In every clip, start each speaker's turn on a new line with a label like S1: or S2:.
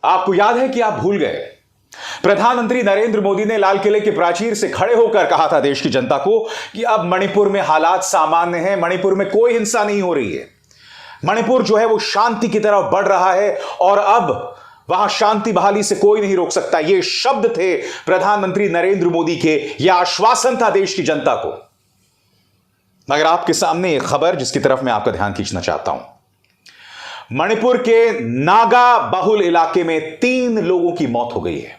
S1: आपको याद है कि आप भूल गए, प्रधानमंत्री नरेंद्र मोदी ने लाल किले के प्राचीर से खड़े होकर कहा था देश की जनता को कि अब मणिपुर में हालात सामान्य हैं, मणिपुर में कोई हिंसा नहीं हो रही है, मणिपुर जो है वो शांति की तरफ बढ़ रहा है और अब वहां शांति बहाली से कोई नहीं रोक सकता। ये शब्द थे प्रधानमंत्री नरेंद्र मोदी के, यह आश्वासन था देश की जनता को। मगर आपके सामने एक खबर जिसकी तरफ मैं आपका ध्यान खींचना चाहता हूं। मणिपुर के नागा बहुल इलाके में 3 लोगों की मौत हो गई है।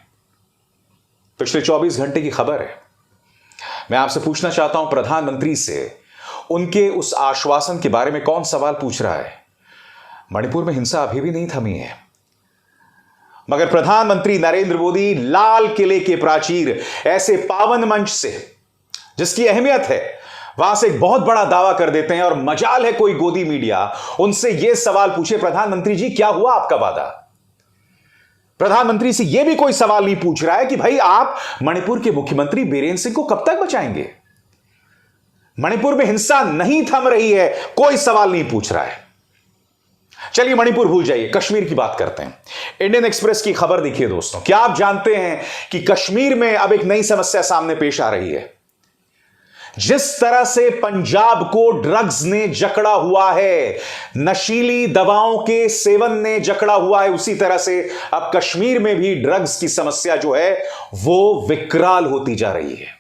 S1: पिछले 24 घंटे की खबर है। मैं आपसे पूछना चाहता हूं, प्रधानमंत्री से उनके उस आश्वासन के बारे में कौन सवाल पूछ रहा है? मणिपुर में हिंसा अभी भी नहीं थमी है, मगर प्रधानमंत्री नरेंद्र मोदी लाल किले के प्राचीर, ऐसे पावन मंच से जिसकी अहमियत है, वहां से एक बहुत बड़ा दावा कर देते हैं और मजाल है कोई गोदी मीडिया उनसे यह सवाल पूछे, प्रधानमंत्री जी क्या हुआ आपका वादा? प्रधानमंत्री से यह भी कोई सवाल नहीं पूछ रहा है कि भाई आप मणिपुर के मुख्यमंत्री बीरेंद्र सिंह को कब तक बचाएंगे? मणिपुर में हिंसा नहीं थम रही है, कोई सवाल नहीं पूछ रहा है। चलिए मणिपुर भूल जाइए, कश्मीर की बात करते हैं। इंडियन एक्सप्रेस की खबर देखिए दोस्तों। क्या आप जानते हैं कि कश्मीर में अब एक नई समस्या सामने पेश आ रही है? जिस तरह से पंजाब को ड्रग्स ने जकड़ा हुआ है, नशीली दवाओं के सेवन ने जकड़ा हुआ है, उसी तरह से अब कश्मीर में भी ड्रग्स की समस्या जो है वो विकराल होती जा रही है।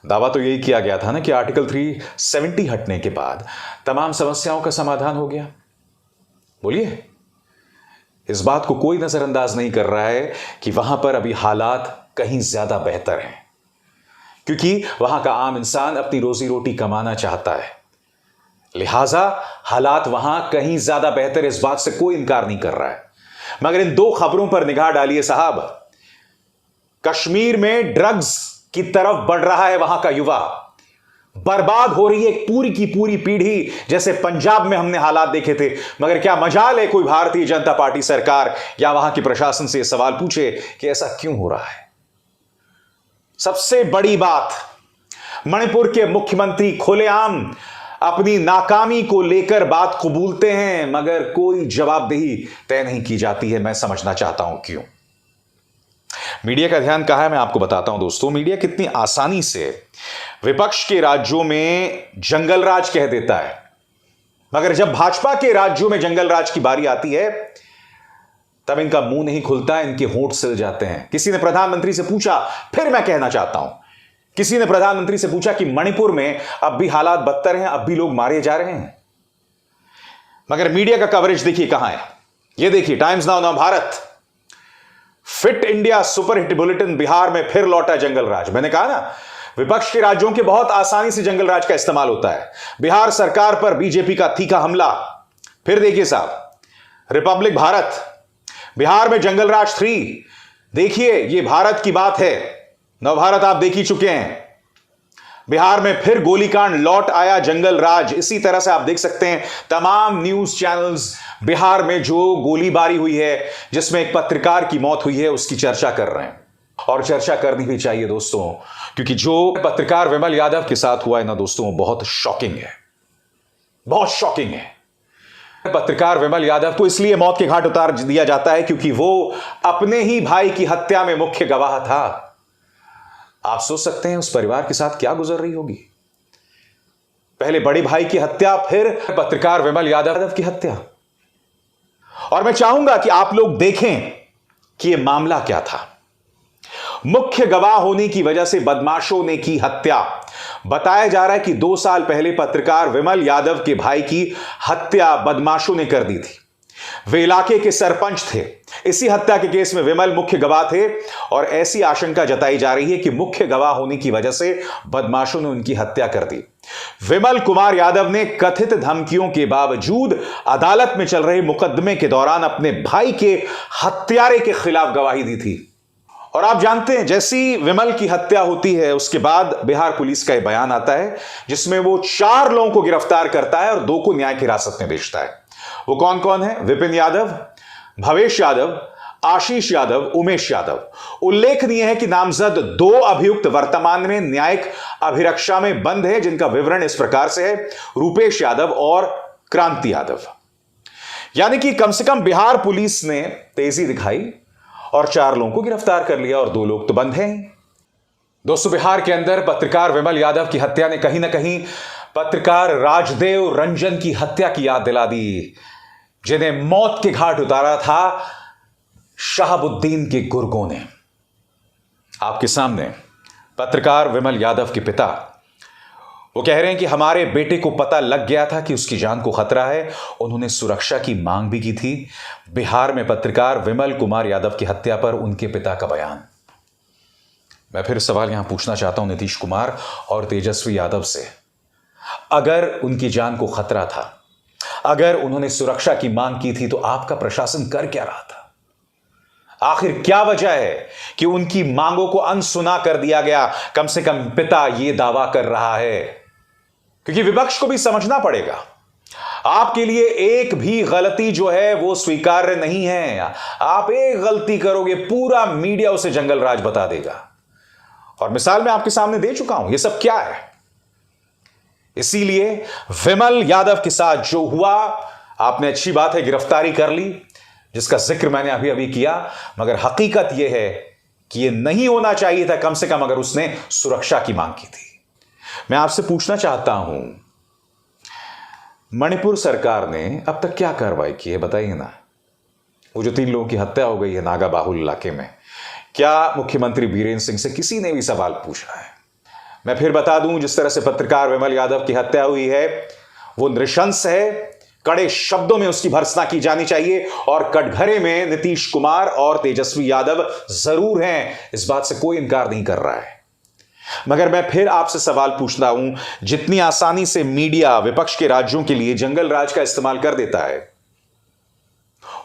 S1: दावा तो यही किया गया था ना कि आर्टिकल 370 हटने के बाद तमाम समस्याओं का समाधान हो गया। बोलिए, इस बात को कोई नजरअंदाज नहीं कर रहा है कि वहां पर अभी हालात कहीं ज्यादा बेहतर हैं, क्योंकि वहां का आम इंसान अपनी रोजी रोटी कमाना चाहता है। लिहाजा हालात वहां कहीं ज्यादा बेहतर, इस बात से कोई इनकार नहीं कर रहा है। मगर इन 2 खबरों पर निगाह डालिए साहब। कश्मीर में ड्रग्स की तरफ बढ़ रहा है वहां का युवा, बर्बाद हो रही है एक पूरी की पूरी पीढ़ी, जैसे पंजाब में हमने हालात देखे थे। मगर क्या मजाल है कोई भारतीय जनता पार्टी सरकार या वहां के प्रशासन से यह सवाल पूछे कि ऐसा क्यों हो रहा है? सबसे बड़ी बात, मणिपुर के मुख्यमंत्री खुलेआम अपनी नाकामी को लेकर बात कबूलते हैं, मगर कोई जवाबदेही तय नहीं की जाती है। मैं समझना चाहता हूं क्यों। मीडिया का ध्यान कहां है, मैं आपको बताता हूं दोस्तों। मीडिया कितनी आसानी से विपक्ष के राज्यों में जंगल राज कह देता है, मगर जब भाजपा के राज्यों में जंगल राज की बारी आती है तब इनका मुंह नहीं खुलता, इनके होंठ सिल जाते हैं। किसी ने प्रधानमंत्री से पूछा, फिर मैं कहना चाहता हूं, किसी ने प्रधानमंत्री से पूछा कि मणिपुर में अब भी हालात बदतर हैं, अब भी लोग मारे जा रहे हैं। मगर मीडिया का कवरेज देखिए कहां है। यह देखिए, times now Navbharat, fit India superhit bulletin, Bihar में फिर लौटा जंगल राज। मैंने कहा ना, विपक्ष के राज्यों के बहुत आसानी से जंगल राज का इस्तेमाल होता है। बिहार सरकार पर बीजेपी का तीखा हमला। फिर देखिए साहब, रिपब्लिक भारत, बिहार में जंगल राज 3। देखिए, यह भारत की बात है, नवभारत आप देख ही चुके हैं। बिहार में फिर गोलीकांड, लौट आया जंगल राज। इसी तरह से आप देख सकते हैं तमाम न्यूज चैनल्स बिहार में जो गोलीबारी हुई है, जिसमें एक पत्रकार की मौत हुई है, उसकी चर्चा कर रहे हैं। और चर्चा करनी भी चाहिए दोस्तों, क्योंकि जो पत्रकार विमल यादव के साथ हुआ है ना दोस्तों, बहुत शॉकिंग है, बहुत शॉकिंग है। पत्रकार विमल यादव को इसलिए मौत के घाट उतार दिया जाता है क्योंकि वो अपने ही भाई की हत्या में मुख्य गवाह था। आप सोच सकते हैं उस परिवार के साथ क्या गुजर रही होगी। पहले बड़े भाई की हत्या, फिर पत्रकार विमल यादव की हत्या। और मैं चाहूंगा कि आप लोग देखें कि यह मामला क्या था। मुख्य गवाह होने की वजह से बदमाशों ने की हत्या। बताया जा रहा है कि 2 साल पहले पत्रकार विमल यादव के भाई की हत्या बदमाशों ने कर दी थी। वे इलाके के सरपंच थे। इसी हत्या के केस में विमल मुख्य गवाह थे और ऐसी आशंका जताई जा रही है कि मुख्य गवाह होने की वजह से बदमाशों ने उनकी हत्या कर दी। विमल कुमार यादव ने कथित धमकियों के बावजूद अदालत में चल रहे मुकदमे के दौरान अपने भाई के हत्यारे के खिलाफ गवाही दी थी। और आप जानते हैं, जैसी विमल की हत्या होती है उसके बाद बिहार पुलिस का एक बयान आता है जिसमें वो 4 लोगों को गिरफ्तार करता है और 2 को न्यायिक हिरासत में भेजता है। वो कौन कौन है? विपिन यादव, भवेश यादव, आशीष यादव, उमेश यादव। उल्लेखनीय है कि नामजद 2 अभियुक्त वर्तमान में न्यायिक अभिरक्षा में बंद है, जिनका विवरण इस प्रकार से है: रूपेश यादव और क्रांति यादव। यानी कि कम से कम बिहार पुलिस ने तेजी दिखाई और 4 लोगों को गिरफ्तार कर लिया और 2 लोग तो बंद हैं। दोस्तों, बिहार के अंदर पत्रकार विमल यादव की हत्या ने कहीं ना कहीं पत्रकार राजदेव रंजन की हत्या की याद दिला दी, जिन्हें मौत के घाट उतारा था शहाबुद्दीन के गुर्गों ने। आपके सामने पत्रकार विमल यादव के पिता वो कह रहे हैं कि हमारे बेटे को पता लग गया था कि उसकी जान को खतरा है, उन्होंने सुरक्षा की मांग भी की थी। बिहार में पत्रकार विमल कुमार यादव की हत्या पर उनके पिता का बयान। मैं फिर सवाल यहां पूछना चाहता हूं नीतीश कुमार और तेजस्वी यादव से, अगर उनकी जान को खतरा था, अगर उन्होंने सुरक्षा की मांग की थी, तो आपका प्रशासन कर क्या रहा था? आखिर क्या वजह है कि उनकी मांगों को अनसुना कर दिया गया? कम से कम पिता यह दावा कर रहा है, क्योंकि विपक्ष को भी समझना पड़ेगा, आपके लिए एक भी गलती जो है वो स्वीकार्य नहीं है। आप एक गलती करोगे, पूरा मीडिया उसे जंगल राज बता देगा। और मिसाल मैं आपके सामने दे चुका हूं, ये सब क्या है। इसीलिए विमल यादव के साथ जो हुआ, आपने अच्छी बात है गिरफ्तारी कर ली, जिसका जिक्र मैंने अभी अभी किया, मगर हकीकत यह है कि यह नहीं होना चाहिए था, कम से कम अगर उसने सुरक्षा की मांग की थी। मैं आपसे पूछना चाहता हूं, मणिपुर सरकार ने अब तक क्या कार्रवाई की है, बताइए ना। वो जो 3 लोगों की हत्या हो गई है नागा बाहुल इलाके में, क्या मुख्यमंत्री बीरेंद्र सिंह से किसी ने भी सवाल पूछा है? मैं फिर बता दूं, जिस तरह से पत्रकार विमल यादव की हत्या हुई है वो नृशंस है, कड़े शब्दों में उसकी भर्त्सना की जानी चाहिए। और कटघरे में नीतीश कुमार और तेजस्वी यादव जरूर हैं, इस बात से कोई इनकार नहीं कर रहा है। मगर मैं फिर आपसे सवाल पूछता हूं, जितनी आसानी से मीडिया विपक्ष के राज्यों के लिए जंगल राज का इस्तेमाल कर देता है,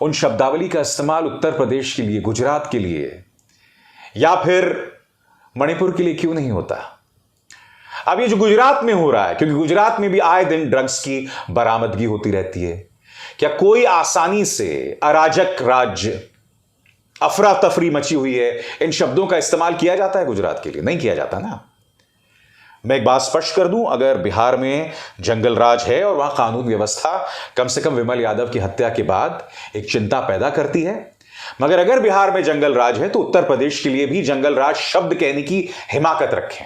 S1: उन शब्दावली का इस्तेमाल उत्तर प्रदेश के लिए, गुजरात के लिए या फिर मणिपुर के लिए क्यों नहीं होता? अब ये जो गुजरात में हो रहा है, क्योंकि गुजरात में भी आए दिन ड्रग्स की बरामदगी होती रहती है, क्या कोई आसानी से अराजक राज्य, अफरा तफरी मची हुई है, इन शब्दों का इस्तेमाल किया जाता है गुजरात के लिए? नहीं किया जाता ना। मैं एक बात स्पष्ट कर दूं, अगर बिहार में जंगल राज है और वहां कानून व्यवस्था कम से कम विमल यादव की हत्या के बाद एक चिंता पैदा करती है, मगर अगर बिहार में जंगल राज है तो उत्तर प्रदेश के लिए भी जंगल राज शब्द कहने की हिमाकत रखें।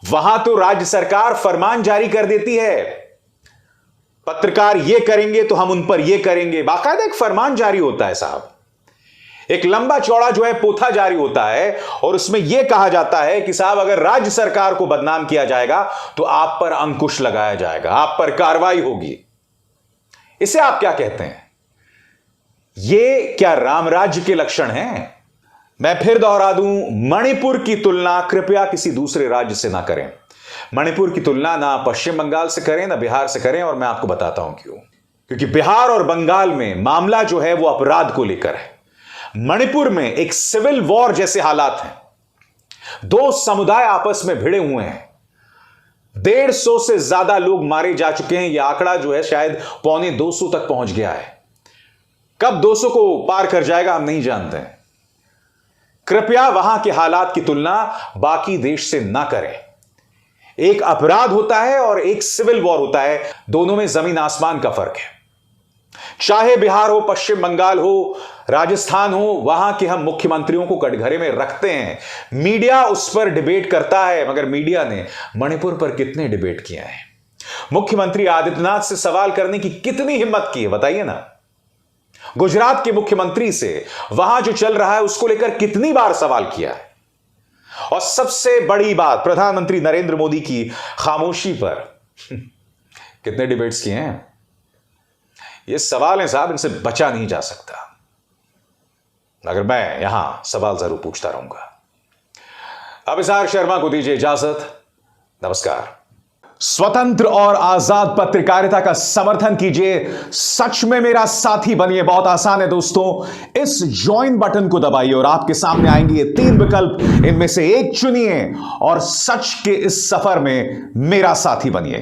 S1: वहां तो राज्य सरकार फरमान जारी कर देती है, पत्रकार ये करेंगे तो हम उन पर ये करेंगे, बाकायदा एक फरमान जारी होता है साहब, एक लंबा चौड़ा जो है पोथा जारी होता है, और उसमें यह कहा जाता है कि साहब अगर राज्य सरकार को बदनाम किया जाएगा तो आप पर अंकुश लगाया जाएगा, आप पर कार्रवाई होगी। इसे आप क्या कहते हैं? यह क्या राम राज्य के लक्षण हैं? मैं फिर दोहरा दूं, मणिपुर की तुलना कृपया किसी दूसरे राज्य से ना करें। मणिपुर की तुलना ना पश्चिम बंगाल से करें ना बिहार से करें, और मैं आपको बताता हूं क्यों। क्योंकि बिहार और बंगाल में मामला जो है वो अपराध को लेकर है, मणिपुर में एक सिविल वॉर जैसे हालात हैं। 2 समुदाय आपस में भिड़े हुए हैं, 150 से ज्यादा लोग मारे जा चुके हैं। यह आंकड़ा जो है शायद 250 तक पहुंच गया है। कब 200 को पार कर जाएगा हम नहीं जानते हैं। कृपया वहां के हालात की तुलना बाकी देश से ना करें। एक अपराध होता है और एक सिविल वॉर होता है, दोनों में जमीन आसमान का फर्क है। चाहे बिहार हो, पश्चिम बंगाल हो, राजस्थान हो, वहां के हम मुख्यमंत्रियों को कटघरे में रखते हैं, मीडिया उस पर डिबेट करता है, मगर मीडिया ने मणिपुर पर कितने डिबेट किए हैं? मुख्यमंत्री आदित्यनाथ से सवाल करने की कितनी हिम्मत की है, बताइए ना। गुजरात के मुख्यमंत्री से वहां जो चल रहा है उसको लेकर कितनी बार सवाल किया है? और सबसे बड़ी बात, प्रधानमंत्री नरेंद्र मोदी की खामोशी पर कितने डिबेट्स किए हैं? ये सवाल है साहब, इनसे बचा नहीं जा सकता। मगर मैं यहां सवाल जरूर पूछता रहूंगा। अभिसार शर्मा को दीजिए इजाजत। नमस्कार। स्वतंत्र और आजाद पत्रकारिता का समर्थन कीजिए, सच में मेरा साथी बनिए। बहुत आसान है दोस्तों, इस ज्वाइन बटन को दबाइए और आपके सामने आएंगे ये 3 विकल्प, इनमें से एक चुनिए और सच के इस सफर में मेरा साथी बनिए।